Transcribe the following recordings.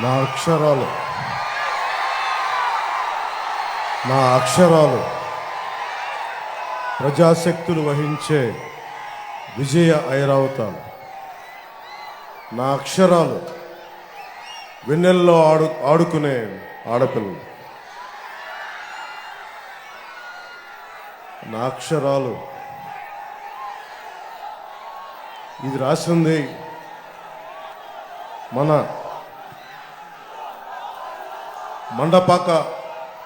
నా అక్షరాలు ప్రజాశక్తులు వహించే విజయ ఐరావతాలు. నా అక్షరాలు వెన్నెల్లో ఆడుకునే ఆడపిల్లలు. నా అక్షరాలు ఇది రాసింది మన మండపాక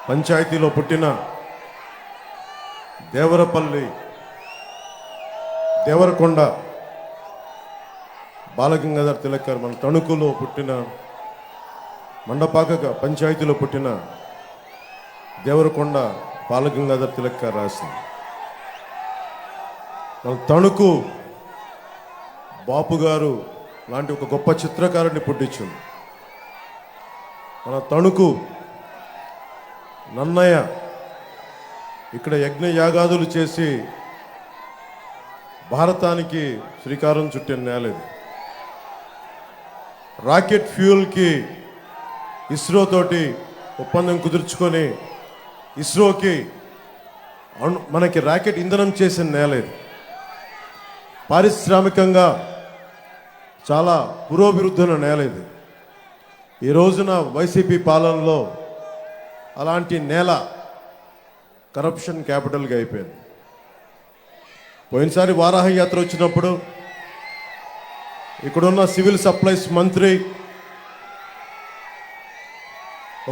పంచాయతీలో పుట్టిన దేవరపల్లి దేవరకొండ బాలగంగాధర్ తిలక్ గారు, మన తణుకులో పుట్టిన మండపాక పంచాయతీలో పుట్టిన దేవరకొండ బాలగంగాధర్ తిలక్ గారు రాసింది. మన తణుకు బాపు గారు లాంటి ఒక గొప్ప చిత్రకారుడిని పుట్టించింది. మన తణుకు నన్నయ్య ఇక్కడ యజ్ఞ యాగాదులు చేసి భారతానికి శ్రీకారం చుట్టిన నేలేదు. రాకెట్ ఫ్యూయల్కి ఇస్రో తోటి ఒప్పందం కుదుర్చుకొని ఇస్రోకి మనకి రాకెట్ ఇంధనం చేసిన నేలేదు. పారిశ్రామికంగా చాలా పురోభివృద్ధుల నేలేదు. ఈ రోజున వైసీపీ పాలనలో అలాంటి నేల కరప్షన్ క్యాపిటల్గా అయిపోయింది. పోయినసారి వారాహ యాత్ర వచ్చినప్పుడు ఇక్కడున్న సివిల్ సప్లైస్ మంత్రి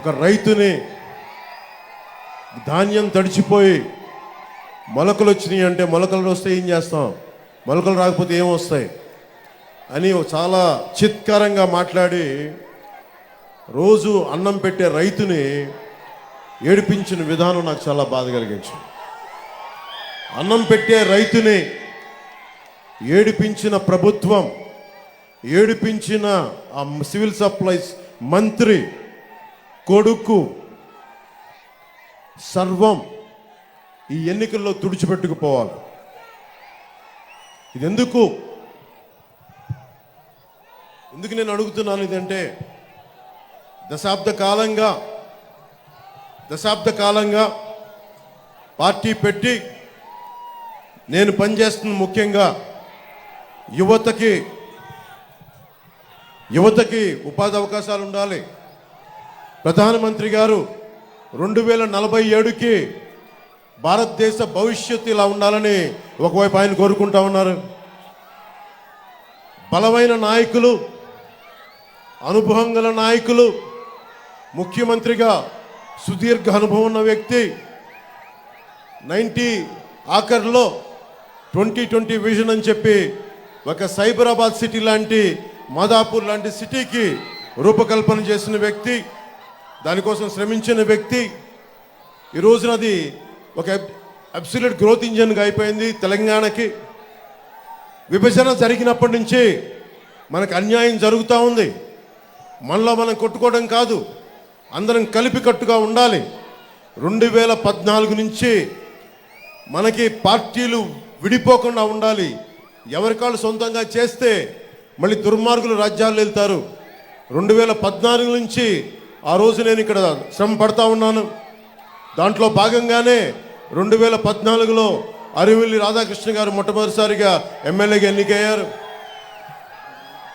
ఒక రైతుని ధాన్యం తడిచిపోయి మొలకలు వచ్చినాయి అంటే, మొలకలు వస్తే ఏం చేస్తాం, మొలకలు రాకపోతే ఏమొస్తాయి అని చాలా చిత్కారంగా మాట్లాడి రోజు అన్నం పెట్టే రైతుని ఏడిపించిన విధానం నాకు చాలా బాధ కలిగించింది. అన్నం పెట్టే రైతుని ఏడిపించిన ప్రభుత్వం, ఏడిపించిన ఆ సివిల్ సప్లైస్ మంత్రి కొడుకు సర్వం ఈ ఎన్నికల్లో తుడిచిపెట్టుకుపోవాలి. ఇది ఎందుకు నేను అడుగుతున్నాను ఇదంటే, దశాబ్ద కాలంగా పార్టీ పెట్టి నేను పనిచేస్తున్న ముఖ్యంగా యువతకి ఉపాధి అవకాశాలు ఉండాలి. ప్రధానమంత్రి గారు 2047కి భారతదేశ భవిష్యత్తు ఇలా ఉండాలని ఒకవైపు ఆయన కోరుకుంటా ఉన్నారు. బలమైన నాయకులు, అనుభవం గల నాయకులు, ముఖ్యమంత్రిగా సుదీర్ఘ అనుభవం ఉన్న వ్యక్తి, 90 ఆఖర్లో 2020 విజన్ అని చెప్పి ఒక సైబరాబాద్ సిటీ లాంటి, మాదాపూర్ లాంటి సిటీకి రూపకల్పన చేసిన వ్యక్తి, దానికోసం శ్రమించిన వ్యక్తి. ఈ రోజున అది ఒక అబ్సల్యూట్ గ్రోత్ ఇంజన్గా అయిపోయింది. తెలంగాణకి విభజన జరిగినప్పటి నుంచి మనకు అన్యాయం జరుగుతూ ఉంది. మనలో మనం కొట్టుకోవడం కాదు, అందరం కలిపి కట్టుగా ఉండాలి. 2014 నుంచి మనకి పార్టీలు విడిపోకుండా ఉండాలి. ఎవరికాళ్ళు సొంతంగా చేస్తే మళ్ళీ దుర్మార్గులు రాజ్యాలు వెళ్తారు. 2014 నుంచి ఆ రోజు నేను ఇక్కడ శ్రమ పడతా ఉన్నాను. దాంట్లో భాగంగానే 2014లో అరివిల్లి రాధాకృష్ణ గారు మొట్టమొదటిసారిగా ఎమ్మెల్యేగా ఎన్నికయ్యారు.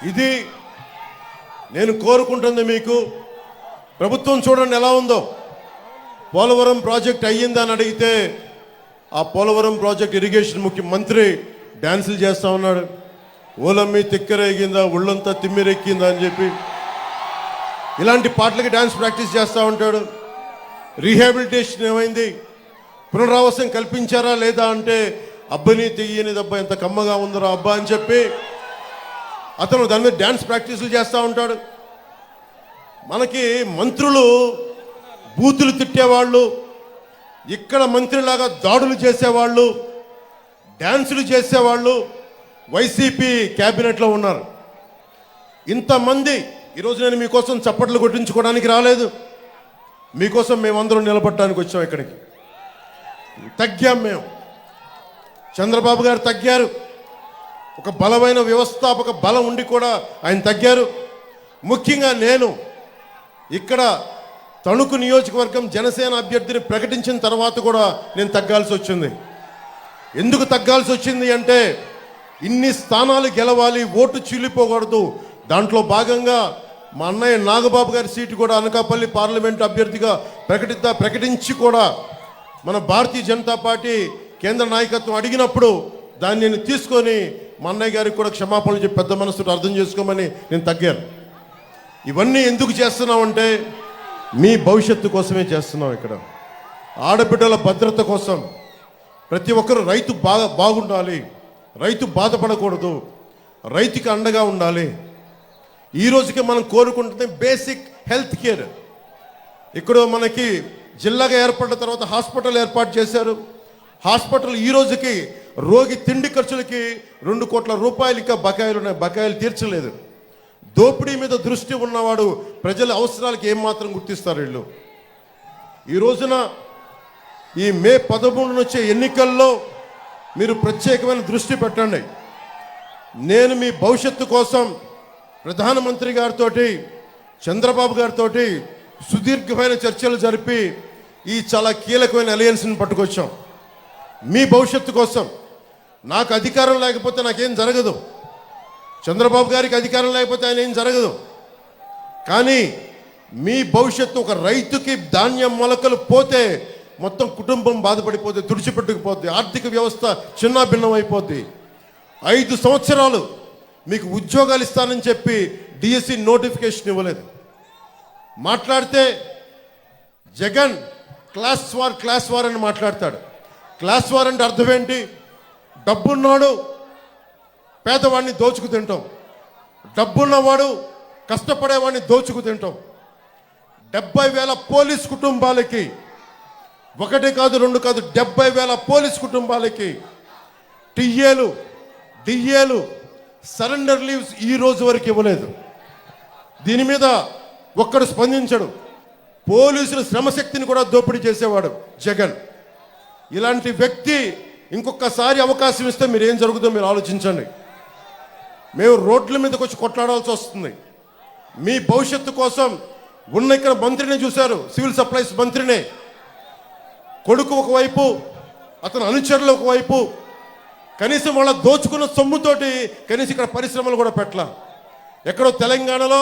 ఇది నేను కోరుకుంటుంది. మీకు ప్రభుత్వం చూడండి ఎలా ఉందో. పోలవరం ప్రాజెక్ట్ అయ్యిందని అడిగితే ఆ పోలవరం ప్రాజెక్ట్ ఇరిగేషన్ ముఖ్యమంత్రి డ్యాన్సులు చేస్తూ ఉన్నాడు. ఓలమ్మి తిక్కరేగిందా, ఒళ్ళంతా తిమ్మిరెక్కిందా అని చెప్పి ఇలాంటి పాటలకి డ్యాన్స్ ప్రాక్టీస్ చేస్తూ ఉంటాడు. రీహాబిలిటేషన్ ఏమైంది, పునరావాసం కల్పించారా లేదా అంటే, అబ్బని తెయ్యని దబ్బా ఎంత కమ్మగా ఉందరా అబ్బా అని చెప్పి అతను దాని మీద డ్యాన్స్ ప్రాక్టీసులు చేస్తూ ఉంటాడు. మనకి మంత్రులు బూతులు తిట్టేవాళ్ళు, ఇక్కడ మంత్రిలాగా దాడులు చేసేవాళ్ళు, డ్యాన్సులు చేసేవాళ్ళు వైసీపీ క్యాబినెట్లో ఉన్నారు. ఇంతమంది ఈరోజు నేను మీకోసం చప్పట్లు కొట్టించుకోవడానికి రాలేదు. మీకోసం మేమందరం నిలబడడానికి వచ్చాం. ఇక్కడికి తగ్గాం మేము. చంద్రబాబు గారు తగ్గారు. ఒక బలమైన వ్యవస్థాపక బలం ఉండి కూడా ఆయన తగ్గారు. ముఖ్యంగా నేను ఇక్కడ తణుకు నియోజకవర్గం జనసేన అభ్యర్థిని ప్రకటించిన తర్వాత కూడా నేను తగ్గాల్సి వచ్చింది. ఎందుకు తగ్గాల్సి వచ్చింది అంటే ఇన్ని స్థానాలు గెలవాలి, ఓటు చీలిపోకూడదు. దాంట్లో భాగంగా మా అన్నయ్య నాగబాబు గారి సీటు కూడా అనకాపల్లి పార్లమెంటు అభ్యర్థిగా ప్రకటించి కూడా మన భారతీయ జనతా పార్టీ కేంద్ర నాయకత్వం అడిగినప్పుడు దాన్ని నేను తీసుకొని మా అన్నయ్య గారికి కూడా క్షమాపణలు చెప్పి పెద్ద మనసుతో అర్థం చేసుకోమని నేను తగ్గాను. ఇవన్నీ ఎందుకు చేస్తున్నామంటే మీ భవిష్యత్తు కోసమే చేస్తున్నాం. ఇక్కడ ఆడబిడ్డల భద్రత కోసం ప్రతి ఒక్కరు రైతు బాగుండాలి, రైతు బాధపడకూడదు, రైతుకి అండగా ఉండాలి. ఈ రోజుకి మనం కోరుకుంటుంది బేసిక్ హెల్త్ కేర్. ఇక్కడ మనకి జిల్లాగా ఏర్పడిన తర్వాత హాస్పిటల్ ఏర్పాటు చేశారు. హాస్పిటల్ ఈ రోజుకి రోగి తిండి ఖర్చులకి 2 కోట్ల రూపాయలు ఇంకా బకాయిలు ఉన్నాయి, బకాయిలు తీర్చలేదు. దోపిడీ మీద దృష్టి ఉన్నవాడు ప్రజల అవసరాలకి ఏమాత్రం గుర్తిస్తారు వీళ్ళు. ఈ రోజున ఈ మే 13 వచ్చే ఎన్నికల్లో మీరు ప్రత్యేకమైన దృష్టి పెట్టండి. నేను మీ భవిష్యత్తు కోసం ప్రధానమంత్రి గారితో చంద్రబాబు గారితో సుదీర్ఘమైన చర్చలు జరిపి ఈ చాలా కీలకమైన అలయన్స్ని పట్టుకొచ్చాం. మీ భవిష్యత్తు కోసం. నాకు అధికారం లేకపోతే నాకేం జరగదు, చంద్రబాబు గారికి అధికారం లేకపోతే ఆయన ఏం జరగదు. కానీ మీ భవిష్యత్తు, ఒక రైతుకి ధాన్యం మొలకలు పోతే మొత్తం కుటుంబం బాధపడిపోద్ది, తుడిచిపెట్టుకుపోద్ది, ఆర్థిక వ్యవస్థ చిన్నాభిన్నం అయిపోద్ది. 5 సంవత్సరాలు మీకు ఉద్యోగాలు ఇస్తానని చెప్పి డిఎస్సి నోటిఫికేషన్ ఇవ్వలేదు. మాట్లాడితే జగన్ క్లాస్ వార్ అని మాట్లాడతాడు. క్లాస్ వార్ అంటే అర్థం ఏంటి? డబ్బున్నాడు పేదవాడిని దోచుకు తింటాం, డబ్బున్నవాడు కష్టపడేవాడిని దోచుకు తింటాం. 70,000 పోలీస్ కుటుంబాలకి, 1 కాదు 2 కాదు 70,000 పోలీస్ కుటుంబాలకి టీఏలు డిఏలు సరెండర్ లీవ్స్ ఈ రోజు వరకు ఇవ్వలేదు. దీని మీద ఒక్కడు స్పందించడు. పోలీసుల శ్రమశక్తిని కూడా దోపిడీ చేసేవాడు జగన్. ఇలాంటి వ్యక్తి ఇంకొకసారి అవకాశం ఇస్తే మీరు ఏం జరుగుతుందో మీరు ఆలోచించండి. మేము రోడ్ల మీదకి వచ్చి కొట్లాడాల్సి వస్తుంది. మీ భవిష్యత్తు కోసం ఉన్న ఇక్కడ మంత్రిని చూశారు, సివిల్ సప్లైస్ మంత్రినే. కొడుకు ఒకవైపు, అతను అనుచరులు ఒకవైపు, కనీసం వాళ్ళ దోచుకున్న సొమ్ముతోటి కనీసం ఇక్కడ పరిశ్రమలు కూడా పెట్టలా. ఎక్కడో తెలంగాణలో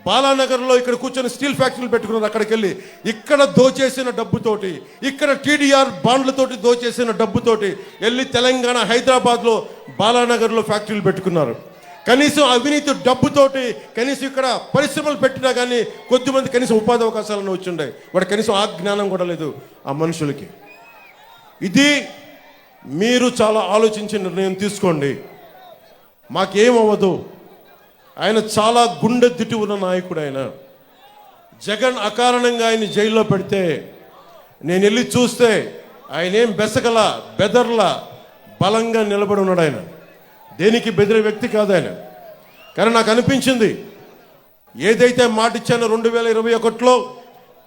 బాలానగర్లో ఇక్కడ కూర్చొని స్టీల్ ఫ్యాక్టరీలు పెట్టుకున్నారు. అక్కడికి వెళ్ళి ఇక్కడ దోచేసిన డబ్బుతోటి, ఇక్కడ టీడీఆర్ బాండ్లతోటి దోచేసిన డబ్బుతోటి వెళ్ళి తెలంగాణ హైదరాబాద్లో బాలానగర్లో ఫ్యాక్టరీలు పెట్టుకున్నారు. కనీసం అవినీతి డబ్బుతోటి కనీసం ఇక్కడ పరిశ్రమలు పెట్టినా కానీ కొద్దిమంది కనీసం ఉపాధి అవకాశాలను వచ్చిండే. వాడు కనీసం ఆ జ్ఞానం కూడా లేదు ఆ మనుషులకి. ఇది మీరు చాలా ఆలోచించి నిర్ణయం తీసుకోండి. మాకేమవ్వదు. ఆయన చాలా గుండె దిట్టి ఉన్న నాయకుడు. ఆయన జగన్ అకారణంగా ఆయన జైల్లో పెడితే నేను వెళ్ళి చూస్తే ఆయన ఏం బెదర్లా బలంగా నిలబడి ఉన్నాడు. ఆయన దేనికి బెదిరే వ్యక్తి కాదు ఆయన. కానీ నాకు అనిపించింది, ఏదైతే మాట ఇచ్చానో 2021లో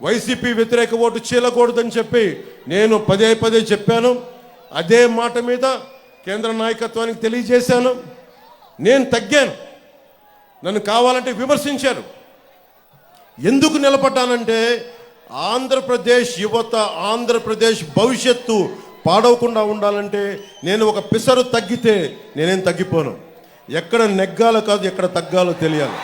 వైసీపీ వ్యతిరేక ఓటు చీలకూడదని చెప్పి నేను పదే చెప్పాను. అదే మాట మీద కేంద్ర నాయకత్వానికి తెలియజేశాను. నేను తగ్గాను. నన్ను కావాలంటే విమర్శించారు. ఎందుకు నిలబడ్డానంటే ఆంధ్రప్రదేశ్ యువత, ఆంధ్రప్రదేశ్ భవిష్యత్తు పాడవకుండా ఉండాలంటే నేను ఒక పిసరు తగ్గితే నేనేం తగ్గిపోను. ఎక్కడ నెగ్గాలో కాదు, ఎక్కడ తగ్గాలో తెలియాలి.